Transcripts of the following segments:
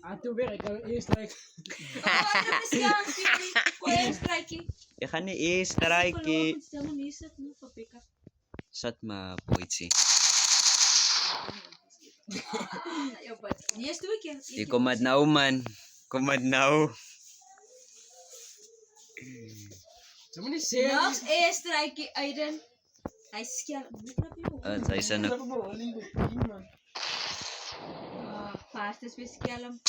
Atu weer, ik kan eerst strike. Ik ga niet eerst strijken. Zat maar politie. Je kom het nou man. Kom het nou. Zeg maar niet zeer. Naast eerst strijkje, Aiden. Hij scherp. Hij is een... Fast is weer skelm.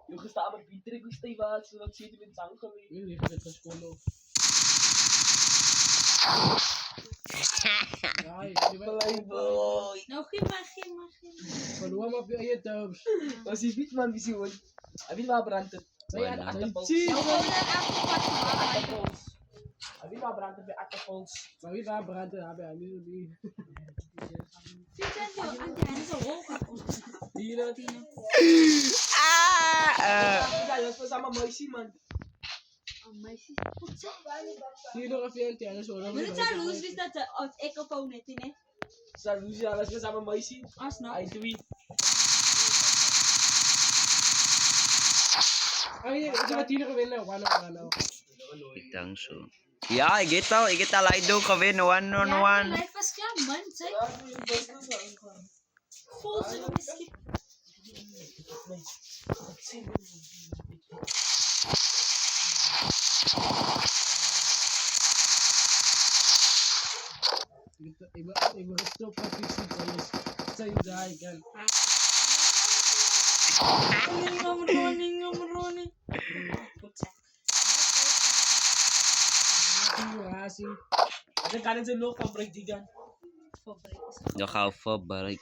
Eu gostava de Peter e gostei mais, zodat ze het met zang geweest. Nu ligt het gescholen. Ja, je bent Boy. Nou, geef maar. verloren op je eigen thuis. Was die wit man visioen? Hij wil maar branden. Zij Voilà. aan de Achterpols. zie. Nou, gewoon een achterpad. Achterpols. Hij wil maar branden bij achterpols. Maar wie daar branden hebben, hij niet die. Tien. Ja, dat was allemaal mooi man. Tien nog even en zo. Maar het zou loes, wist dat ik op ook net in, hè? Salut, ja, dat was allemaal mooi. Alsnog. Hij doet. Oh ja, ik heb 10 gewinnen. One. Ik denk zo. Ja, ik get al. Hij doet gewinnen. 1-on-1. Hij was klaar, man. Zeg. Vol zijn misschien. Ik ben gestopt met die ziektes. Zijn daar, ik kan. Ronnie. Dan kan het nog van break die dan. Dan gaan we voorbereid.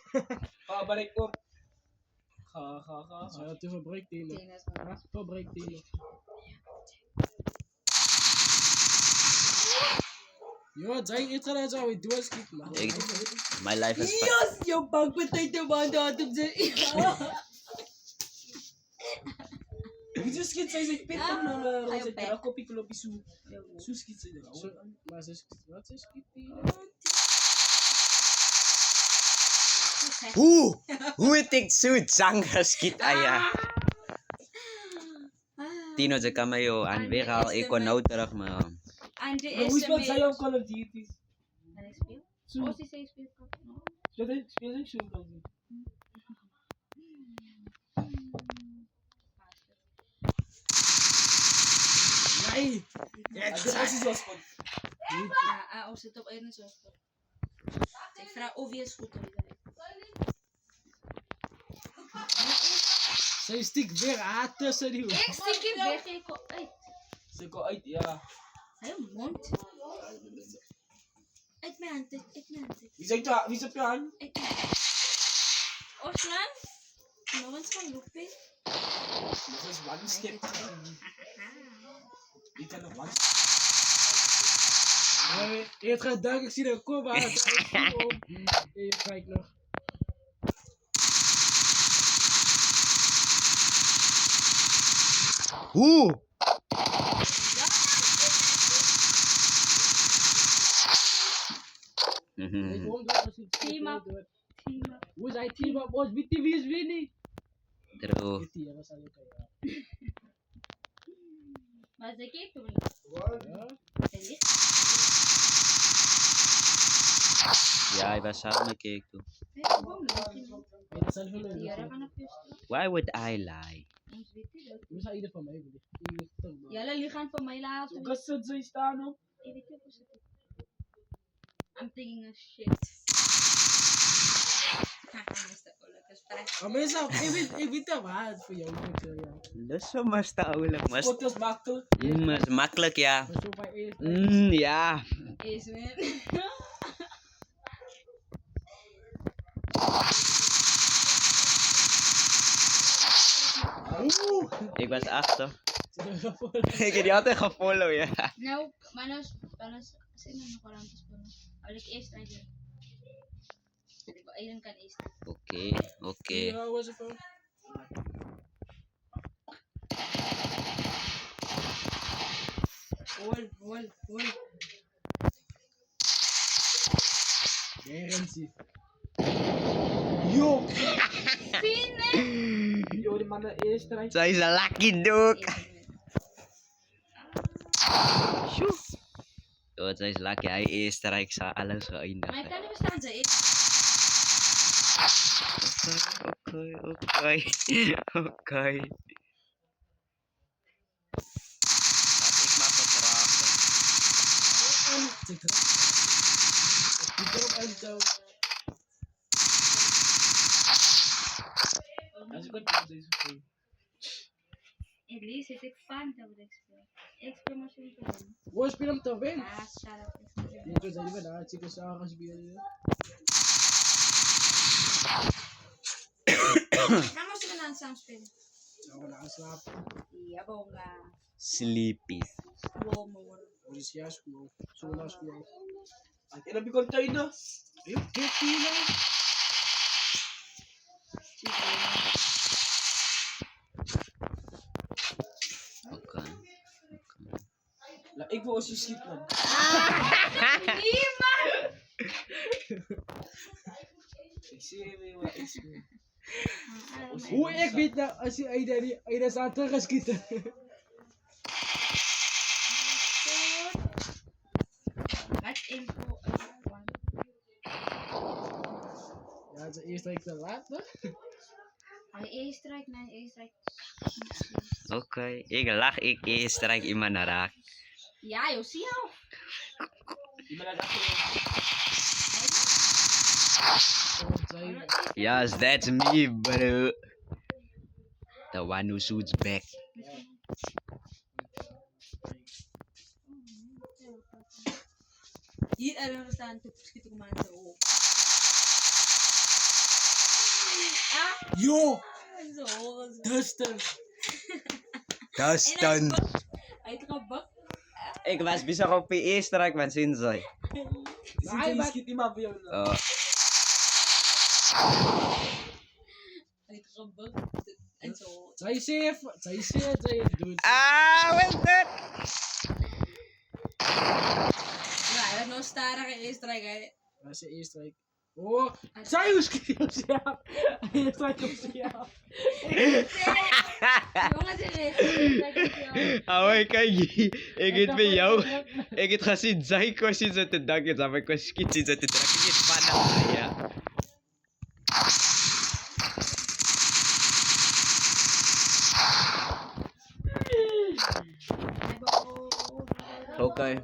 Ga maar ik op. Ga. Zo, het is een breekteam. Voor breekteam. Yo, zijn iets aan zo, ik doe het niet, man. My life is fun. Yes, yung pagpatay na mga datum sa Hoezo schiet zij zich pit op naar de roze? Ik ga kopie kloppen zo. Zo schiet zij er. Maar ze is, wat is Kitty? Hoe het ik zo zang geschiet aya. Tino sa kamayo an viral iko nou terug maar. Andre Hoe speelt zij op Call of Duty? Hij speelt? Oh, ze speelt. Speel ik zo Call of Duty? Nee! Dat is wel spot. Ja, als het op één is, was het. Ik vraag of je is goed hoor. Zij stikt weer haar tussen die. Ik stik je weg, ik kom uit. Ze komt uit, ja. Hij mond. Uit mijn hand, uit mijn hand. Wie is op je hand? Oslan? Nog eens van Loepie. Nog eens one step. Ik kan nog one Je hebt geen duik, ik zie er kom aan. Je kijkt nog. Hoe? Team up. Hoe is hij team up? Ons wie is winning? True. Kitty, ja, was aan elkaar. Maar zeg ik toch niet? Ja, hij was samen gekeken. Dat zijn veel leuke. Why would I lie? Hoe zou ieder van mij willen? Jullie liggen van mij laten. Hoe kan ze staan op? I'm thinking of shit. Maar meestal, ik weet het waar voor jou. Dat is zo maar stouwelijk, maar Spot is makkelijk. is makkelijk, ja. Maar zo bij eerst. Ja. Is man. Ik was achter. Ik heb die altijd gefollow, ja. Nou, maar nou is zit nog wel aan te spelen. Als ik eerst Aiden. Aiden kan eerst. Oké. Ja, was het voor? Hol. Guarantee. Yo! Yo, die mannen eerst eruit. Zij is een lucky dog. Sjoe. Oh, zij is lucky. Hij is rijk sa alles Maar ik geëindigd. kan niet verstaan, ze is. Oké. Laat ik maar vertragen. Tik erop. Tik erop uit zo. Als ik het deze voor. Elise, ik fijn dat we dit spelen. Ik speel maar zo'n probleem. Wo speel hem toch in? Ah, shut up. Je kunt zeggen, daar had ik een zagen spelen. Gaan we ze aan samen spelen? Zou we daar slapen? Ja, bonga. Sleepies. Gewoon worden. Wat is jouw school? Zo naar school. En dan heb ik container. Yo, kijk hier. Oké. Nou, ik wil als je schiet, man. Ik zie je weer wat ik zie. Hoe ik weet nou als je daar staat terug gaat schieten? Wat info. Ja, het is eerst dat ik te laat, hè? Hij eerst strijk, nee, eerst strijk. Oké. Ik lach, ik eerst strijk iemand naar raak. Ja, joh, zie je al. Die mannen dachten. Yes, that's me, bro. The one who shoots back. Hier er staan, toen schiet ik hem aan zo. Ah, Yo, zo. Dustin. Dustin. Hij gaat bak. Ik was bezig op je eerste strijk met Sinzai. Je schiet niemand voor jou. Oh. Hij gaat bak. En zo. Zij safe, zij doet. Ah, wat is dit? Ja, hij heeft nog staren eerst strijk. Dat is de eerste week. Oh, zij hoe schiet op jou? Hij strijk op jou. Jongens, er Ah, kijk hier. Ik het bij jou. Ik het gezien, zij kost iets uit de dak. Ik heb kost iets uit de dak. Ik het van ja. Oké.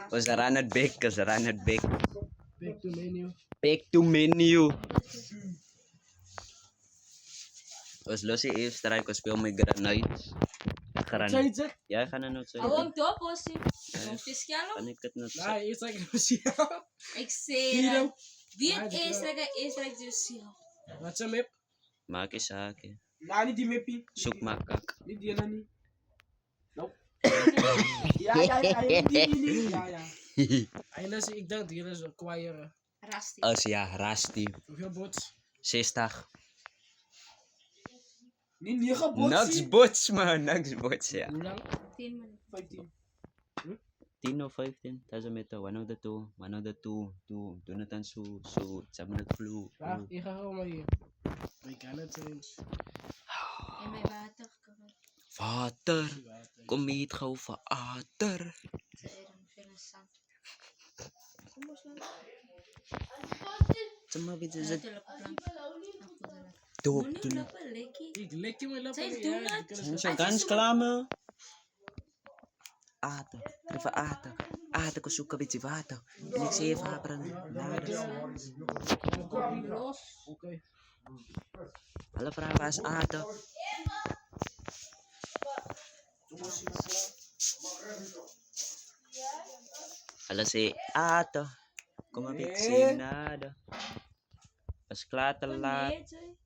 We zijn aan het bek, we zijn aan het bek. Back to menu. Back to menu. Was los je eerst strijk, we speel met granite. Zij zegt, Jij gaat er nooit Hou zeggen. hem top, Ossie. Soms fiscaal Kan ik het nooit nee, zeggen? eerst strijk op jou. Ik zeg Hier het. Wie Ja, het dat eerst wel. strijk, eerst strijk dus zie je. Wat zijn map? Maak eens zaken. Nou, niet die mippie. Zoek maar kak. Niet die en niet. Nope. Ja, die. Ja. En dat is, ik denk, die is acquire. Rasti. Als ja, Rasti. Hoeveel bots? 60. Niet 9 bots. Niks bots man, niks bots ja. Hoe lang? 10 minuten. 15. 10 of 15, doesn't matter. One of the two. Doe het dan zo, samen het vloer. Ja, ik ga gewoon maar hier. Ik kan het eens. In mijn water. Vader, kom niet gauw vader. Ze eren veel zand. Kom eens lang. Zeg maar, weet je, zet Natuurlijk op lang. doop Moet niet doen. lopen, lekkie. Ik lik je mijn lappen. Zij doen het. Zijn ze ganz klaar man? Aten, even aten. Aten, ik zoek een beetje water. En ik zie even haperen. Los. Oké. Alle vragen is aten. Alles is aten. Kom een beetje nada. Was klaar te laat. Nee, zij.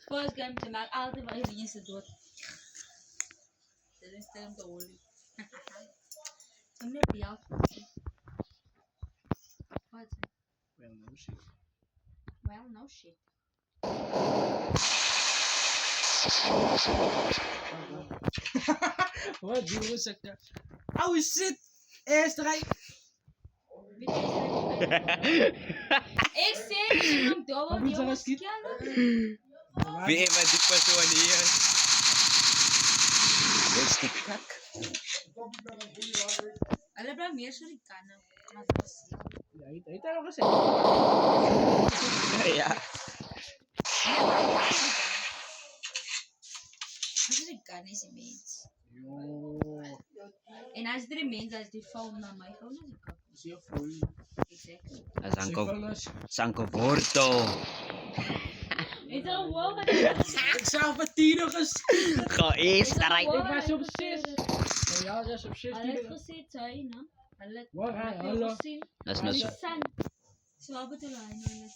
First game te maken, altijd waar je diensten doet. Dat is hem te olie. Toen heb je al. Wat? Well, no shit. Well, no shit. Wat die rusak na. Oh shit! Airstrike! Ik zeg, je moet dobbel, Wat moet jongens. ze schieten? Wie iemand die persoon hier. Dit is die kak. Alle blijven meer zo die kannen. Maar Ja, hij daar nog gezegd. Ja. dat is een kan, is een mens. Yo. En als er een mens is die valt naar mij, gewoon is een kak. Zeer vol. Exact. Dat is Sanko Wortel. Is dat een wow? Ik zag met 10 nog eens. Ga eerst eruit. Ik was op 6. Ja, dat is op 6. Hij heeft gezien, zei je, Hij heeft Hallo. gezien. Dat is nou zo. San. Zo bedoel hij.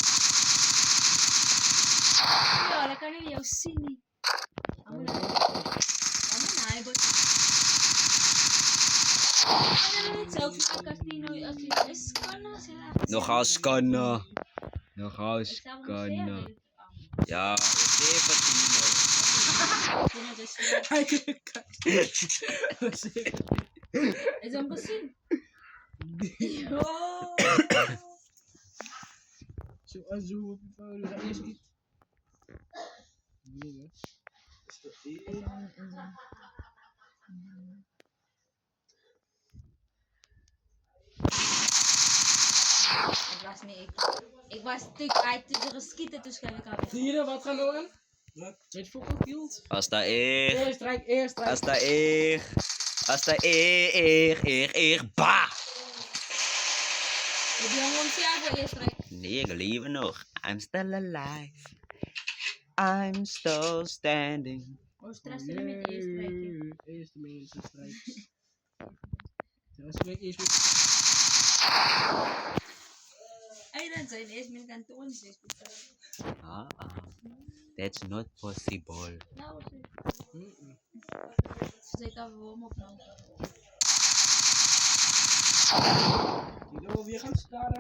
Ja, dat kan ik jou zien niet. Amen, hij wordt. Zelfs als die nooit als hij is kan, Nog als kan. Nog als kan. Ja, 17. Hij kan. Is hem gezien? Zo, zo op je foto. Dat is niet. Nee, Het was niet ik was stuk uit de geschieten, toen schreef ik al. Vierde, wat gaan we doen? Wat? Weet je voor gekild? Als dat echt. Eerst Als dat echt. Als dat echt. Bah! Heb je hem ontzettend voor eerst rijk? Nee, ik leef nog. I'm still alive. I'm still standing. Oh, stress je met eerst rijk. Eerste mensen strijd. Dat is eerst met. Ay, dan zijn eerst met kantoor is eerst met. That's not possible. Nou, ze zit daar warm op nou. Die wil weer gaan staan.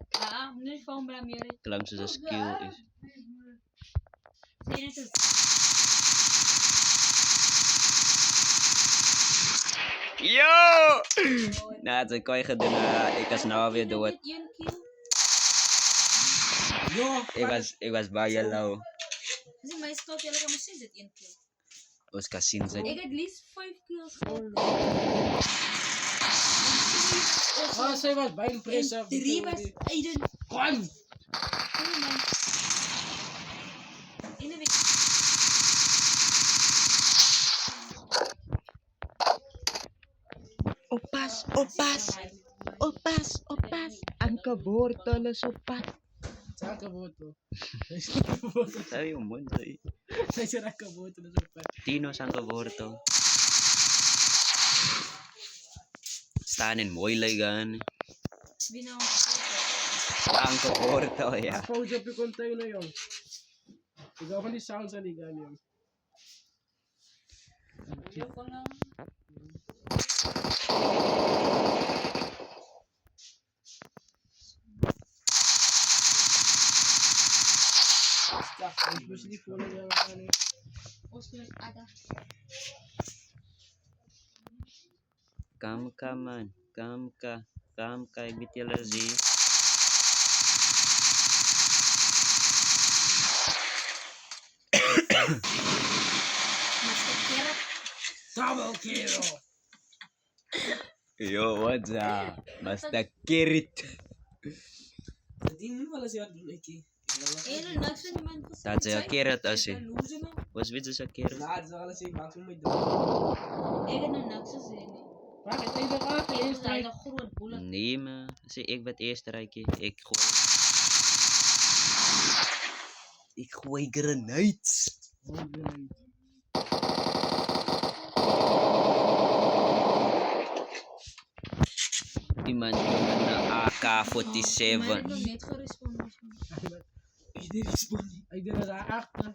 Ja, nu van bij meer. Klank zoals een skill is. Zie je het eens? Yo! Nou, dat kan je gaan doen. Ik was nou weer dood. Ik was bij jou. Zie, maar je schat jullie kan misschien zit 1 kill. Ons kan zien Ik zijn. heb het liefst 5 kills gehad. Ah, zij was bij een press. 3 was Aiden. Kwam! In de week. Opas. Ang kabortol sa sopat. Sakaboto. Sabi yung mundo eh. Zij zijn akaboto na sopa. Tino sang kabortol. Staan in mooi gan. Binaw. Ang kabortol, ja. Pauze op je container, jong. Ik hou van die sounds aan die gun, jong. Ayoko lang. Stop, ik moest die volgen, jong. Oscar ada. Kam ka man. Kam ka. Ibitila zi. Master Kira. Double kill! Yo, what's up? Basta kirit. Die nu wel eens ja doen ik. Ayun, nagsa naman ko Dat is een kirit als je. Loser no. Was wit is een kirit? Laat ze alles ik maak me doen. Ayun, na nagsa sila. Bakit ay nog af? Ayun, Eerst tayo tijd. na groot bulat. Nee, man. Zie, ik ben het eerste rijkje. Ik gooi grenades. Iemand naman na AK-47. Maar ik nog net gerespond. Is dit respond? Ik denk dat hij achter.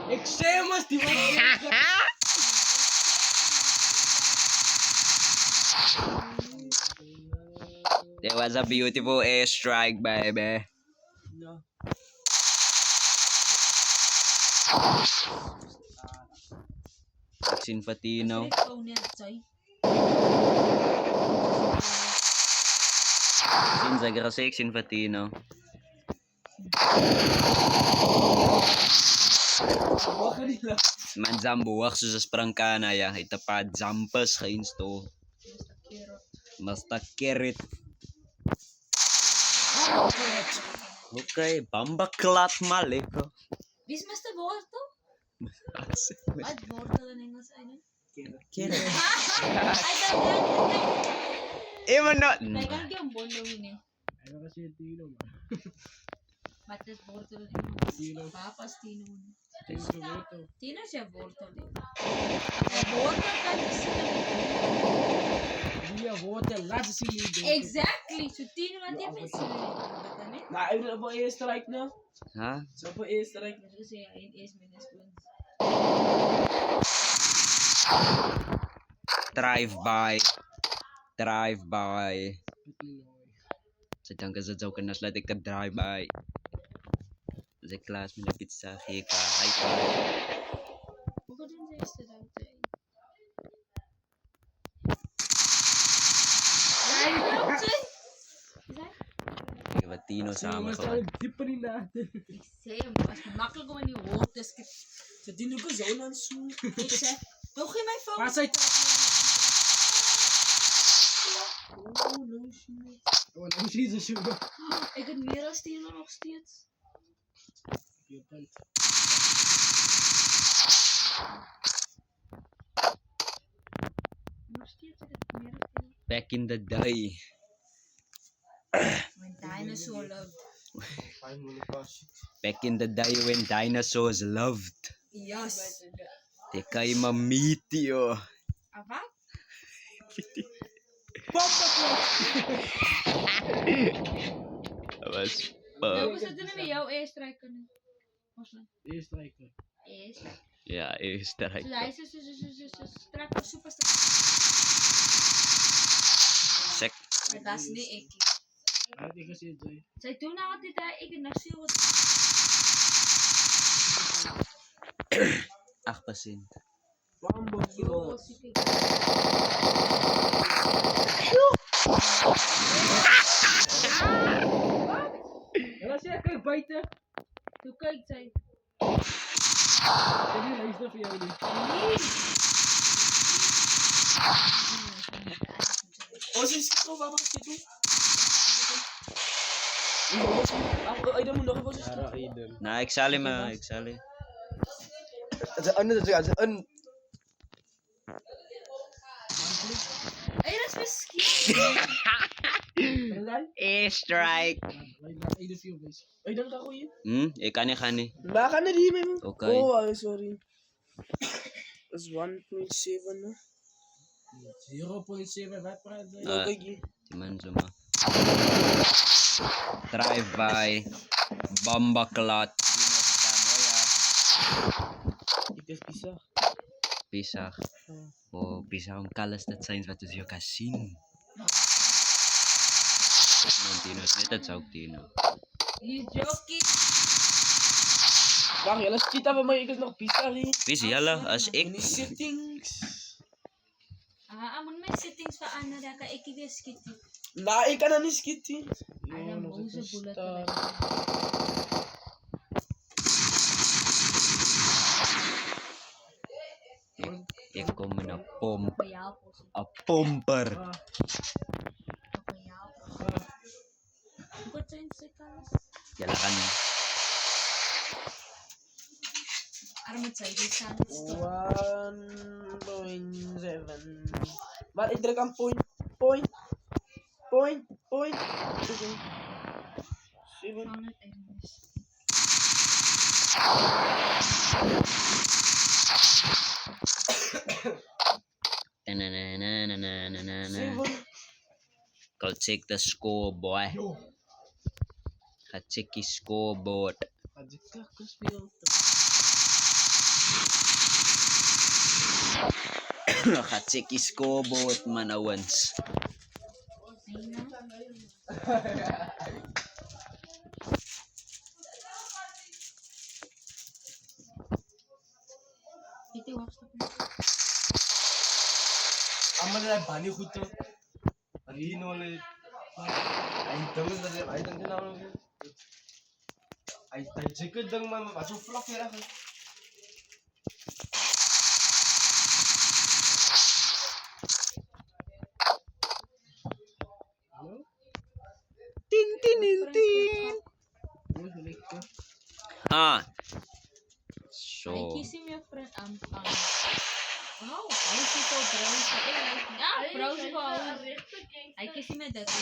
Ik zei maar, die was. That was a beautiful airstrike, baby. No. Sexy Infantino. Ikaw niya, Zoy. Sinza gra Sexy Infantino. Bawa ka nila. Man zambo wax sa sprangkana ya. Itapad zampas ka insto. Basta kerit. Okay, bambaklat maliko. Bis mas na bukas to? At bukas ka lang yung sa ano? Kerit. Ay, dami. Ewan na. Kaya kang bondo yun eh. Ano kasi yung tino man. Batas borto lang yung Tino. papas tino. Tino ito. Tino siya borto lang. Ay, borto ka kasi. Dia water laat zien jullie. Exactly. So tino lang din may sila. Batame. Na, ay na ba strike na? Ha? So ba strike na? Kasi ayun is minus 1. Drive by. Sadyang kasadyaw ka na sila ka drive by. Sa class malapit sa hika. High five. Huwag ka din sa isa daw tayo. Live daw tayo. Vatino sama Mas ka. di pa rin natin. Same. Mas makal ko man yung waters. Sa dino ko, zaunan su. Isa. Okay, my phone. Pasay. Oh, no shit. Wala ang siya sugar. Ik het meer als tino nog steeds. Nog steeds ik het meer als tino. Back in the day. When dinosaur loved. Ay, muna pa. Back in the day when dinosaurs loved. Yes. Tekay mamitio. Apa? Was Welke zit er met jouw e-striker nu? Eerst striker. Is. ja, is Dus direct. hij is striker superstar. Check. Maar dat is niet ik. Laat ik kasi Joy. Zij toen had dit daar ik naar zo. 8%. Bambo kilo. Wala siya kay bite. Toen kijk zij. Kaya na isda for jou. Oh, since ko ba dito? Ay, damo na ko sa Ara idol. Na exali ma, exali. Ay, dat is misschien. Strike. Wait, na idol for you guys. Ay, dan ka ko yun. Kani. Baka na di may mo. Okay. Oh, ay, sorry. That's 1.7 na. 0.7 right para Joy. Okay, gi. Timan suma. Drive by. Bomba clot. Ikas pisa. Pisah. Oh, pisah ang kalas dat signs wat is yo kasin. Montinos net sa Tino. You joking? Baka, alas kita pa may ikas na pisa rin. Pisi yala as Ini X. settings. Amon may settings pa ano da ka ikibes kiti. Naik ka na ni Skitty. Alam mo sa bulat Star. talaga. Eko man a pump. Payaw po siya. A pumper. Payaw po. Bukod sa insikalas. Yala kan. Armut sa isa. 1.7. Ba't i-drag ang point? Okay. 7. Found it anyways. Na. Go check the score, boy. Go check the scoreboard. Adjek ka kuspil. Go check the scoreboard, manawans. Ayun na. आम्हाला पाणी होतं आणि नवले आई दंग आई दंग नाव आई जगत दंग मा मासू फ्लॉक फेरा Tin tin tin tin. Ah. Ay, So, kissing your friend. Wow, ay, si ko, browse ka. Browse ko. Ay, kissing me dati.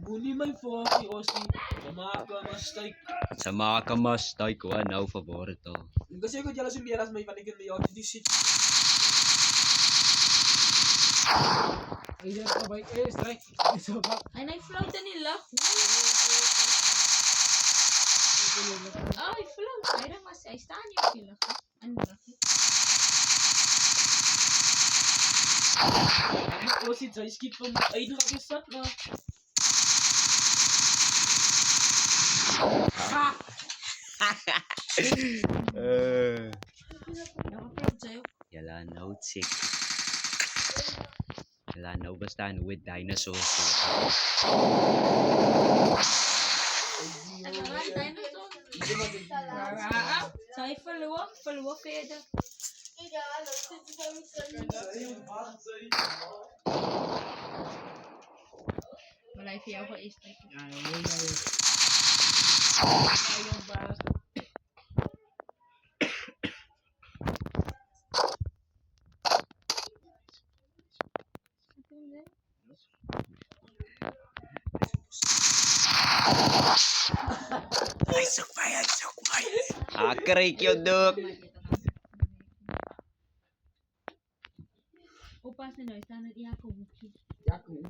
Buni may foki osi maka mastay sa mga kamastay ko, ano, favorito. kasi ko jala sumbiras may panikir ni yoti di sit Ay, yan ka ba? Strike. Isa ba? Ay, na-float na nila. Ay, float. Ay, ramas. Ay, staan yung pila ka. Ano ba? Ano osi sa skip mo ay nakakisat na Naka-float sa'yo. Yala no chick. Yala no basta with dinosaurs. Tagalan tayo na to. Sa follow feda. Wala siya ako is-type. Ay, yun na yun. Ay, yung balas. Ay sukmay, ay sukmay. Akray yun, Dok. Upas na no, sana iya ko buki. Yaku.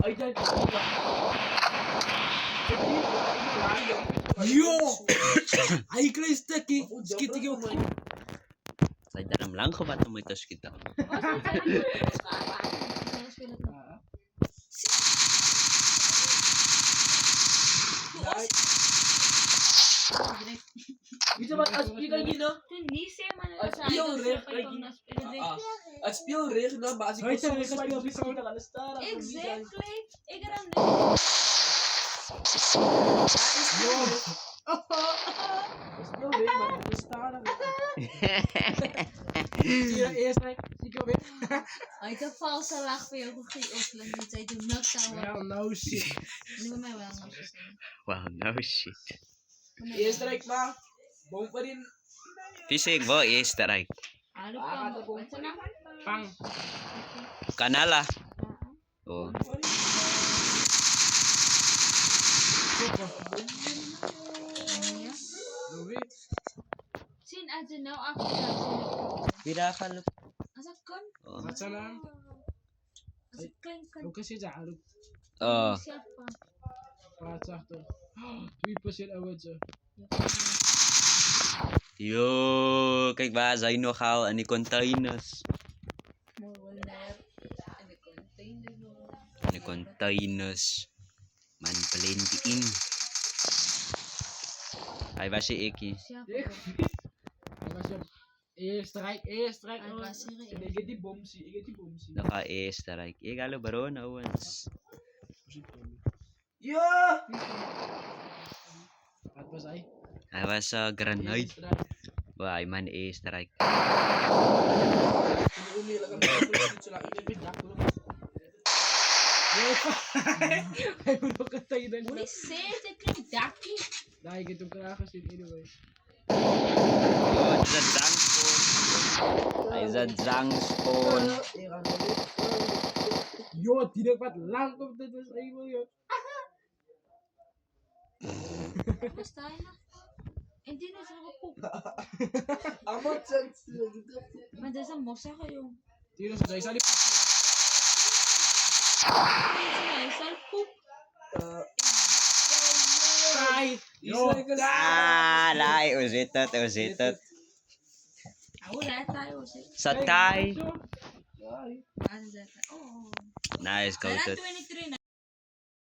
Ay, dyan. Yo! Ay, Krista, ki. Skiti ko. Sa dalam lang ko ba mo itos kita? Bisa mat aspi kay gina Hindi siya man Aspion, ref, kay gina Aspion ref na basi ko Ay, sa sorry, swipe aspion, bisa ko nakalastara Exactly. Igaram na. Yo! Aspion ref nakalastara Sira, strike. Sige, ba? Ay, ka falsa lach pa yung kukios lang din sa ito. Nagtawa. Well, no shit. Hindi mo may wala nga siya. Wow, no shit. strike pa bong pa rin Pisig mo, i-strike. Ano pa mo? Ito na. Pang. Kanala. Oh. Luwi. Sin aja now ako sa sila. Pira ka lo. Asa kon? Oh. Matsa lang. Asa kan kan. Huwag kasi dyan. Oh. Siya pa. Patsa to. 3% awad siya. Yo, kay ba sa ino ka ani containers. Mo wala. Ano container mo? Ani containers. Man plenty in. Ay ba si Iki? Siya pa. Diba siya? Strike. Strike. Ay kasi rin. igati bomsi Naka strike. Galo baro na once. yo Tapos ay. I was a grenade. Why man strike. umi lang ang sila inibid ako Ay, mo ka tayo na Uli nila. sis, ito yung daki. Dahil gitong kalakasin anyway. Yo, sa junk phone. Ay sa junk phone. Yo, di dapat lang ko dito sa iyo yun. Basta na. Hindi na sa ako. amot sense Manda sa mosa kayo. Tira sa dahil salip. Ay, salpup. Ay! Yo! Ah, lai usitot. Wala tayo. Sa Thai. Ano data? Oo. Nice, Tara, kautot. 23 na.